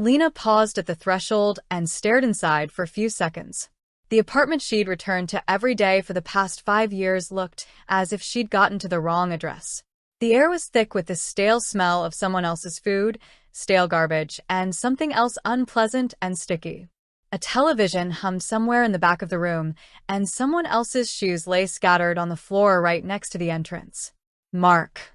Lena paused at the threshold and stared inside for a few seconds. The apartment she'd returned to every day for the past 5 years looked as if she'd gotten to the wrong address. The air was thick with the stale smell of someone else's food, stale garbage, and something else unpleasant and sticky. A television hummed somewhere in the back of the room, and someone else's shoes lay scattered on the floor right next to the entrance. "Mark,"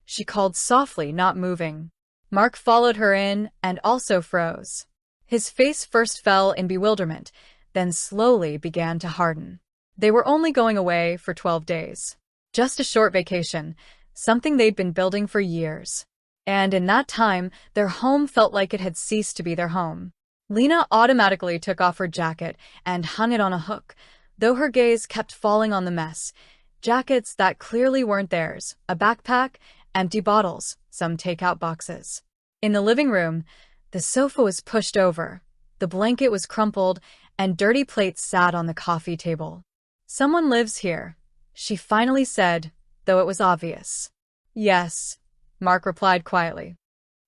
she called softly, not moving. Mark followed her in and also froze. His face first fell in bewilderment, then slowly began to harden. They were only going away for 12 days. Just a short vacation, something they'd been building for years. And in that time, their home felt like it had ceased to be their home. Lena automatically took off her jacket and hung it on a hook, though her gaze kept falling on the mess. Jackets that clearly weren't theirs, a backpack, empty bottles, some takeout boxes. In the living room, the sofa was pushed over, the blanket was crumpled, and dirty plates sat on the coffee table. "Someone lives here," she finally said, though it was obvious. "Yes," Mark replied quietly.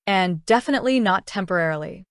"And definitely not temporarily."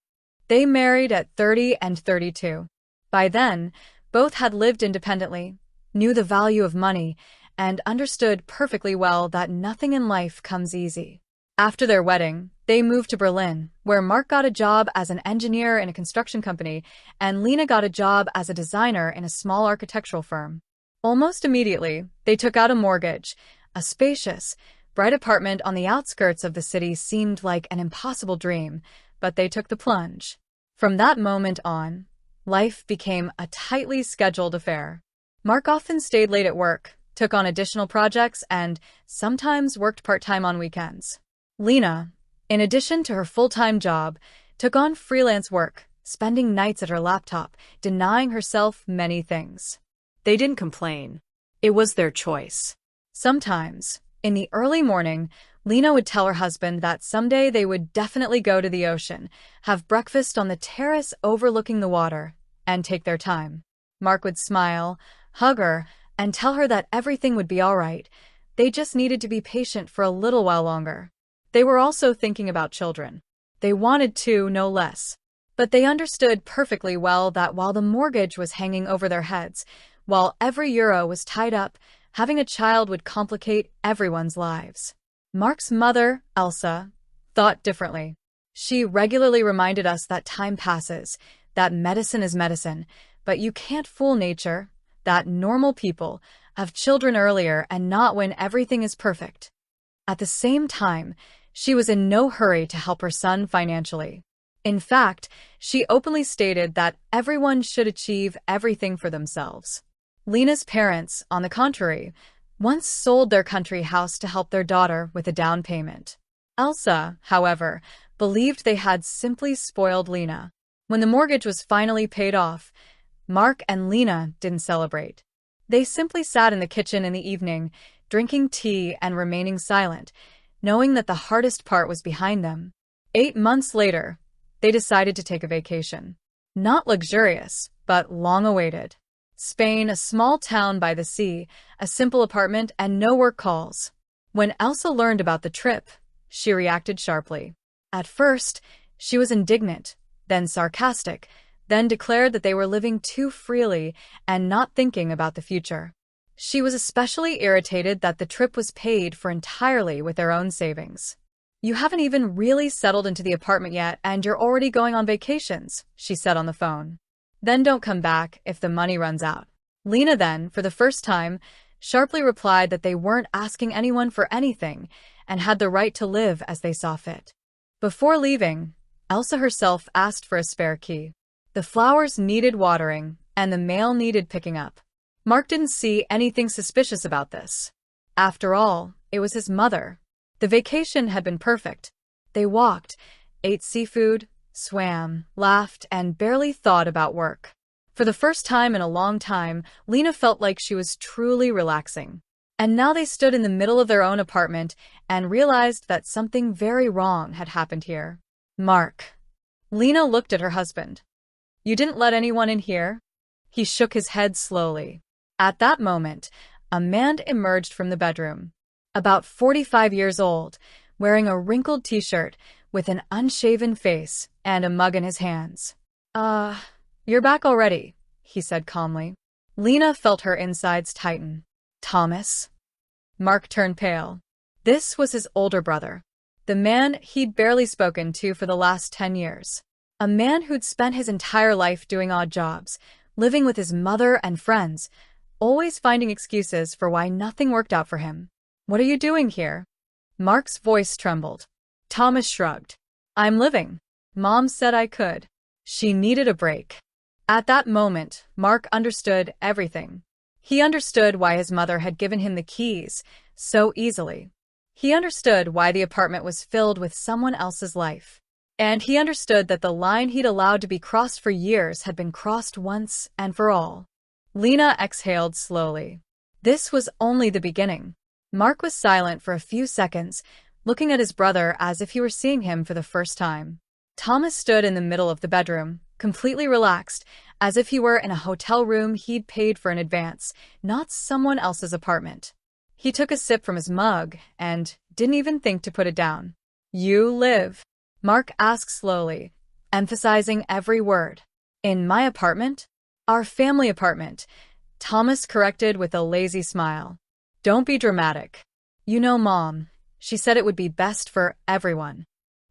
They married at 30 and 32. By then, both had lived independently, knew the value of money, and understood perfectly well that nothing in life comes easy. After their wedding, they moved to Berlin, where Mark got a job as an engineer in a construction company, and Lena got a job as a designer in a small architectural firm. Almost immediately, they took out a mortgage. A spacious, bright apartment on the outskirts of the city seemed like an impossible dream, but they took the plunge. From that moment on, life became a tightly scheduled affair. Mark often stayed late at work, took on additional projects, and sometimes worked part-time on weekends. Lena, in addition to her full-time job, took on freelance work, spending nights at her laptop, denying herself many things. They didn't complain. It was their choice. Sometimes, in the early morning, Lena would tell her husband that someday they would definitely go to the ocean, have breakfast on the terrace overlooking the water, and take their time. Mark would smile, hug her, and tell her that everything would be all right. They just needed to be patient for a little while longer. They were also thinking about children. They wanted two, no less. But they understood perfectly well that while the mortgage was hanging over their heads, while every euro was tied up, having a child would complicate everyone's lives. Mark's mother, Elsa, thought differently. She regularly reminded us that time passes, that medicine is medicine, but you can't fool nature, that normal people have children earlier and not when everything is perfect. At the same time, she was in no hurry to help her son financially. In fact, she openly stated that everyone should achieve everything for themselves. Lena's parents, on the contrary, once sold their country house to help their daughter with a down payment. Elsa, however, believed they had simply spoiled Lena. When the mortgage was finally paid off, Mark and Lena didn't celebrate. They simply sat in the kitchen in the evening, drinking tea and remaining silent, knowing that the hardest part was behind them. 8 months later, they decided to take a vacation. Not luxurious, but long-awaited. Spain, a small town by the sea, a simple apartment, and no work calls. When Elsa learned about the trip, she reacted sharply. At first, she was indignant, then sarcastic, then declared that they were living too freely and not thinking about the future. She was especially irritated that the trip was paid for entirely with their own savings. "You haven't even really settled into the apartment yet, and you're already going on vacations," she said on the phone. "Then don't come back if the money runs out." Lena then, for the first time, sharply replied that they weren't asking anyone for anything and had the right to live as they saw fit. Before leaving, Elsa herself asked for a spare key. The flowers needed watering, and the mail needed picking up. Mark didn't see anything suspicious about this. After all, it was his mother. The vacation had been perfect. They walked, ate seafood, swam, laughed, and barely thought about work. For the first time in a long time, Lena felt like she was truly relaxing. And now they stood in the middle of their own apartment and realized that something very wrong had happened here. "Mark." Lena looked at her husband. "You didn't let anyone in here?" He shook his head slowly. At that moment, a man emerged from the bedroom. About 45 years old, wearing a wrinkled t-shirt, with an unshaven face and a mug in his hands. You're back already," he said calmly. Lena felt her insides tighten. "Thomas?" Mark turned pale. This was his older brother, the man he'd barely spoken to for the last 10 years. A man who'd spent his entire life doing odd jobs, living with his mother and friends, always finding excuses for why nothing worked out for him. "What are you doing here?" Mark's voice trembled. Thomas shrugged. "I'm living. Mom said I could. She needed a break." At that moment, Mark understood everything. He understood why his mother had given him the keys so easily. He understood why the apartment was filled with someone else's life. And he understood that the line he'd allowed to be crossed for years had been crossed once and for all. Lena exhaled slowly. This was only the beginning. Mark was silent for a few seconds, looking at his brother as if he were seeing him for the first time. Thomas stood in the middle of the bedroom, completely relaxed, as if he were in a hotel room he'd paid for in advance, not someone else's apartment. He took a sip from his mug and didn't even think to put it down. "You live?" Mark asked slowly, emphasizing every word. "In my apartment?" "Our family apartment," Thomas corrected with a lazy smile. "Don't be dramatic. You know Mom. She said it would be best for everyone."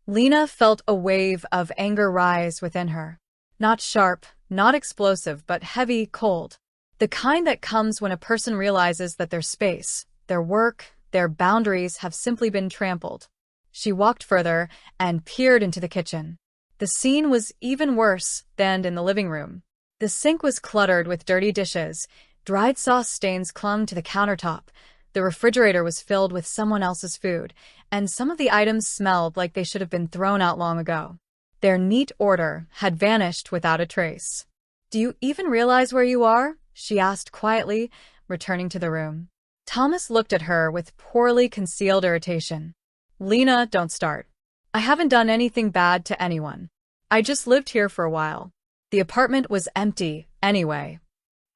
Lena felt a wave of anger rise within her. Not sharp, not explosive, but heavy, cold. The kind that comes when a person realizes that their space, their work, their boundaries have simply been trampled. She walked further and peered into the kitchen. The scene was even worse than in the living room. The sink was cluttered with dirty dishes, dried sauce stains clung to the countertop, the refrigerator was filled with someone else's food, and some of the items smelled like they should have been thrown out long ago. Their neat order had vanished without a trace. "Do you even realize where you are?" she asked quietly, returning to the room. Thomas looked at her with poorly concealed irritation. "Lena, don't start. I haven't done anything bad to anyone. I just lived here for a while. The apartment was empty, anyway."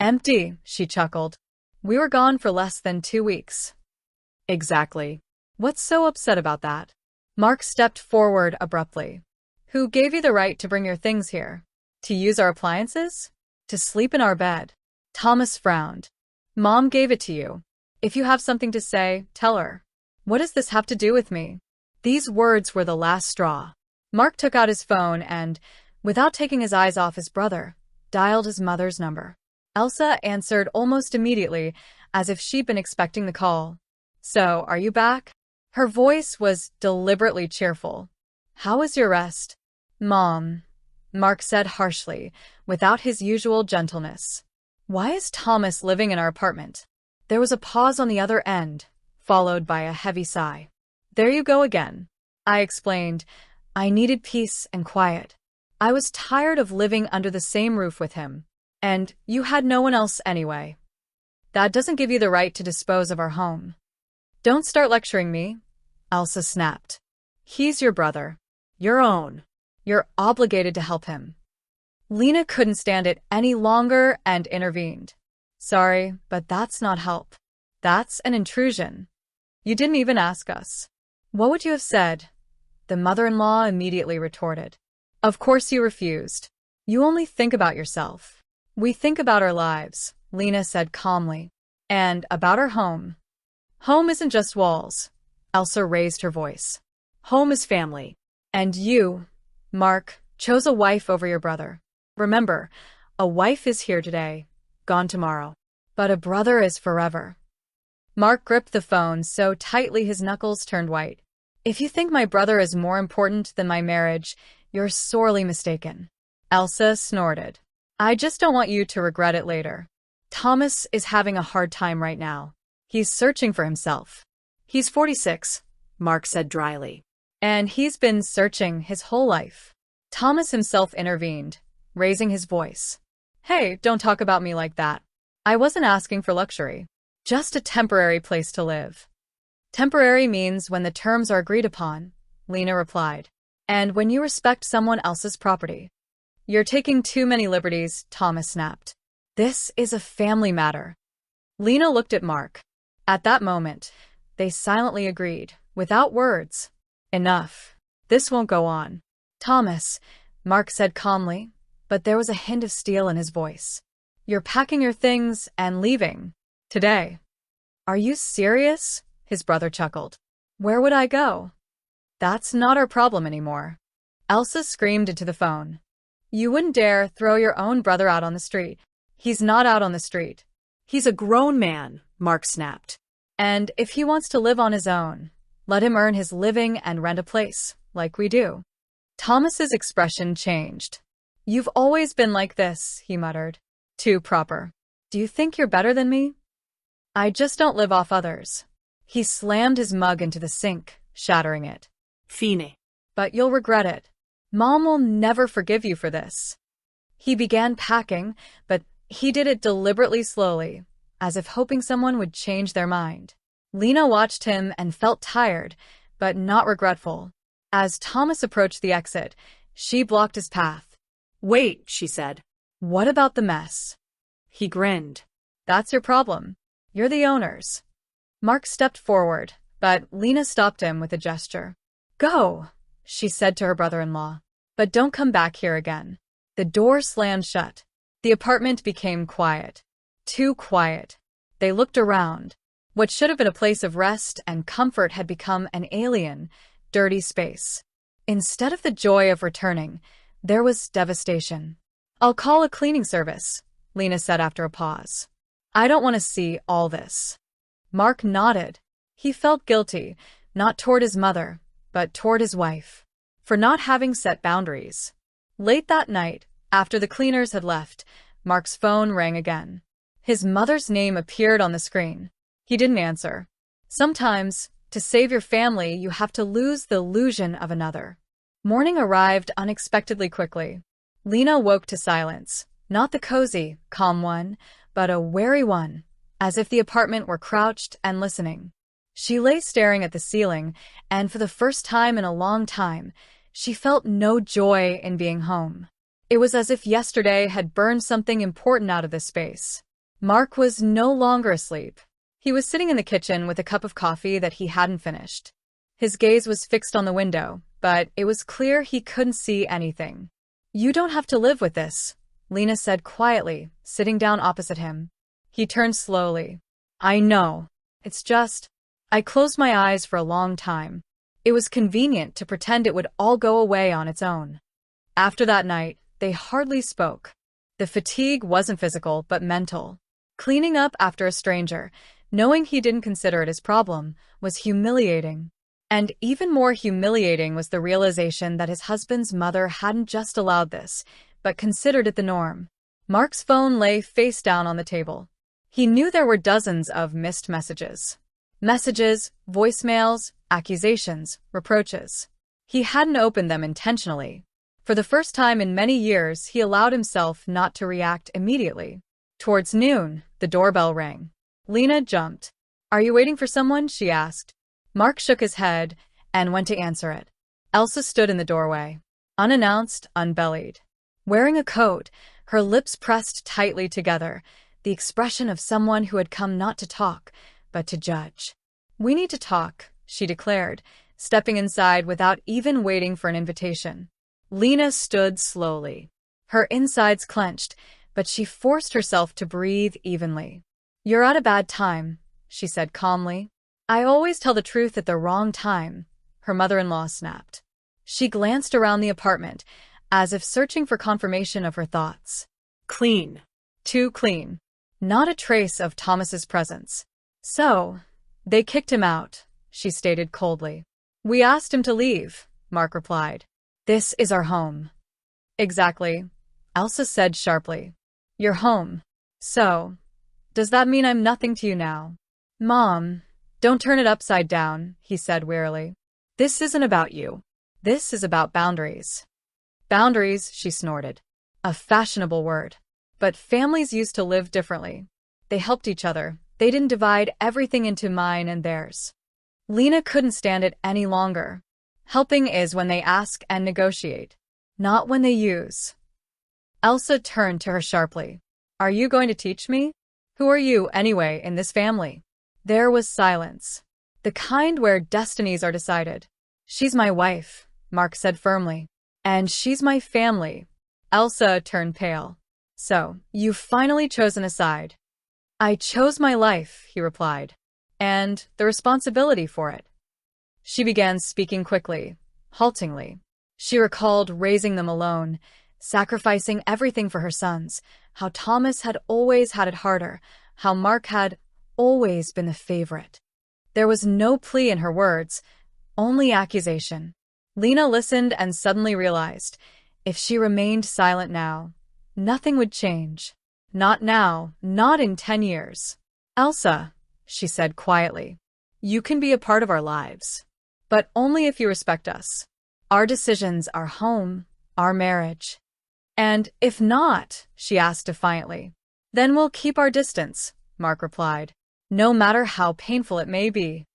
"Empty," she chuckled. "We were gone for less than 2 weeks." "Exactly. What's so upset about that?" Mark stepped forward abruptly. "Who gave you the right to bring your things here? To use our appliances? To sleep in our bed?" Thomas frowned. "Mom gave it to you. If you have something to say, tell her." "What does this have to do with me?" These words were the last straw. Mark took out his phone and, without taking his eyes off his brother, dialed his mother's number. Elsa answered almost immediately, as if she'd been expecting the call. "So, are you back?" Her voice was deliberately cheerful. "How was your rest?" "Mom," Mark said harshly, without his usual gentleness. "Why is Thomas living in our apartment?" There was a pause on the other end, followed by a heavy sigh. "There you go again," I explained. "I needed peace and quiet. I was tired of living under the same roof with him. And you had no one else anyway. That doesn't give you the right to dispose of our home." "Don't start lecturing me," Elsa snapped. "He's your brother. Your own. You're obligated to help him." Lena couldn't stand it any longer and intervened. "Sorry, but that's not help. That's an intrusion. You didn't even ask us." "What would you have said?" the mother-in-law immediately retorted. "Of course you refused. You only think about yourself." "We think about our lives," Lena said calmly. "And about our home." "Home isn't just walls." Elsa raised her voice. "Home is family. And you, Mark, chose a wife over your brother. Remember, a wife is here today, gone tomorrow. But a brother is forever." Mark gripped the phone so tightly his knuckles turned white. "If you think my brother is more important than my marriage, you're sorely mistaken." Elsa snorted. "I just don't want you to regret it later. Thomas is having a hard time right now. He's searching for himself." "He's 46, Mark said dryly. "And he's been searching his whole life." Thomas himself intervened, raising his voice. "Hey, don't talk about me like that. I wasn't asking for luxury. Just a temporary place to live." "Temporary means when the terms are agreed upon," Lena replied. "And when you respect someone else's property." "You're taking too many liberties," Thomas snapped. "This is a family matter." Lena looked at Mark. At that moment, they silently agreed, without words. "Enough." This won't go on. Thomas, Mark said calmly, but there was a hint of steel in his voice. You're packing your things and leaving. Today. Are you serious? His brother chuckled. Where would I go? That's not our problem anymore. Elsa screamed into the phone. You wouldn't dare throw your own brother out on the street. He's not out on the street. He's a grown man, Mark snapped. And if he wants to live on his own, let him earn his living and rent a place, like we do. Thomas's expression changed. You've always been like this, he muttered. Too proper. Do you think you're better than me? I just don't live off others. He slammed his mug into the sink, shattering it. Fine. But you'll regret it. Mom will never forgive you for this. He began packing, but he did it deliberately slowly, as if hoping someone would change their mind. Lena watched him and felt tired, but not regretful. As Thomas approached the exit, she blocked his path. Wait, she said. What about the mess? He grinned. That's your problem. You're the owners. Mark stepped forward, but Lena stopped him with a gesture. Go, she said to her brother-in-law. But don't come back here again. The door slammed shut. The apartment became quiet. Too quiet. They looked around. What should have been a place of rest and comfort had become an alien, dirty space. Instead of the joy of returning, there was devastation. I'll call a cleaning service, Lena said after a pause. I don't want to see all this. Mark nodded. He felt guilty, not toward his mother, but toward his wife, for not having set boundaries. Late that night, after the cleaners had left, Mark's phone rang again. His mother's name appeared on the screen. He didn't answer. Sometimes, to save your family, you have to lose the illusion of another. Morning arrived unexpectedly quickly. Lena woke to silence, not the cozy, calm one, but a wary one, as if the apartment were crouched and listening. She lay staring at the ceiling, and for the first time in a long time, she felt no joy in being home. It was as if yesterday had burned something important out of this space. Mark was no longer asleep. He was sitting in the kitchen with a cup of coffee that he hadn't finished. His gaze was fixed on the window, but it was clear he couldn't see anything. You don't have to live with this, Lena said quietly, sitting down opposite him. He turned slowly. I know. It's just, I closed my eyes for a long time. It was convenient to pretend it would all go away on its own. After that night, they hardly spoke. The fatigue wasn't physical, but mental. Cleaning up after a stranger, knowing he didn't consider it his problem, was humiliating. And even more humiliating was the realization that his husband's mother hadn't just allowed this, but considered it the norm. Mark's phone lay face down on the table. He knew there were dozens of missed messages. Messages, voicemails, accusations, reproaches. He hadn't opened them intentionally. For the first time in many years, he allowed himself not to react immediately. Towards noon, the doorbell rang. Lena jumped. Are you waiting for someone? She asked. Mark shook his head and went to answer it. Elsa stood in the doorway, unannounced, unbellied. Wearing a coat, her lips pressed tightly together, the expression of someone who had come not to talk, but to judge. We need to talk, she declared, stepping inside without even waiting for an invitation. Lena stood slowly. Her insides clenched, but she forced herself to breathe evenly. You're at a bad time, she said calmly. I always tell the truth at the wrong time, her mother-in-law snapped. She glanced around the apartment, as if searching for confirmation of her thoughts. Clean. Too clean. Not a trace of Thomas's presence. So, they kicked him out, she stated coldly. We asked him to leave, Mark replied. This is our home. Exactly, Elsa said sharply. Your home. So, does that mean I'm nothing to you now? Mom, don't turn it upside down, he said wearily. This isn't about you. This is about boundaries. Boundaries, she snorted. A fashionable word. But families used to live differently. They helped each other. They didn't divide everything into mine and theirs. Lena couldn't stand it any longer. Helping is when they ask and negotiate, not when they use. Elsa turned to her sharply. Are you going to teach me? Who are you, anyway, in this family? There was silence. The kind where destinies are decided. She's my wife, Mark said firmly. And she's my family. Elsa turned pale. So, you've finally chosen a side. I chose my life, he replied. And the responsibility for it. She began speaking quickly, haltingly. She recalled raising them alone, sacrificing everything for her sons, how Thomas had always had it harder, how Mark had always been the favorite. There was no plea in her words, only accusation. Lena listened and suddenly realized, if she remained silent now, nothing would change. Not now, not in 10 years. Elsa, she said quietly, you can be a part of our lives. But only if you respect us. Our decisions, our home, our marriage. And if not, she asked defiantly, then we'll keep our distance, Mark replied, no matter how painful it may be.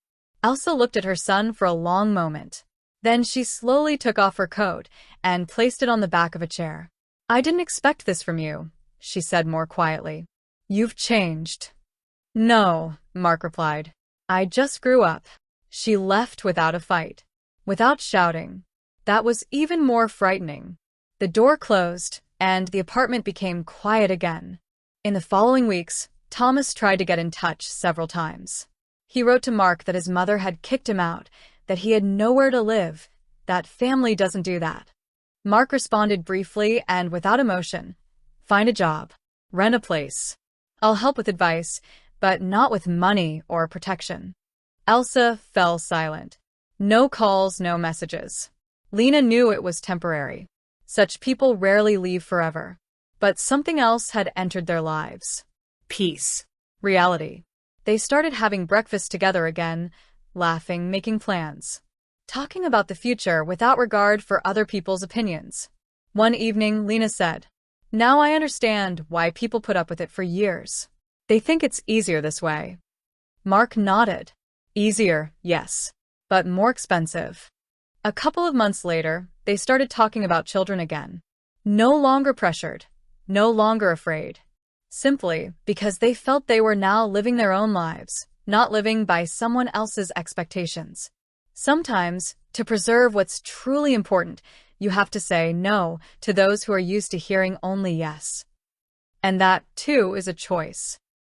Elsa looked at her son for a long moment. Then she slowly took off her coat and placed it on the back of a chair. I didn't expect this from you, she said more quietly. You've changed. No, Mark replied. I just grew up. She left without a fight, without shouting. That was even more frightening. The door closed, and the apartment became quiet again. In the following weeks, Thomas tried to get in touch several times. He wrote to Mark that his mother had kicked him out, that he had nowhere to live, that family doesn't do that. Mark responded briefly and without emotion. Find a job. Rent a place. I'll help with advice, but not with money or protection. Elsa fell silent. No calls, no messages. Lena knew it was temporary. Such people rarely leave forever. But something else had entered their lives. Peace. Reality. They started having breakfast together again, laughing, making plans. Talking about the future without regard for other people's opinions. One evening, Lena said, now I understand why people put up with it for years. They think it's easier this way. Mark nodded. Easier, yes, but more expensive. A couple of months later, they started talking about children again. No longer pressured, no longer afraid. Simply because they felt they were now living their own lives, not living by someone else's expectations. Sometimes, to preserve what's truly important, you have to say no to those who are used to hearing only yes. And that, too, is a choice.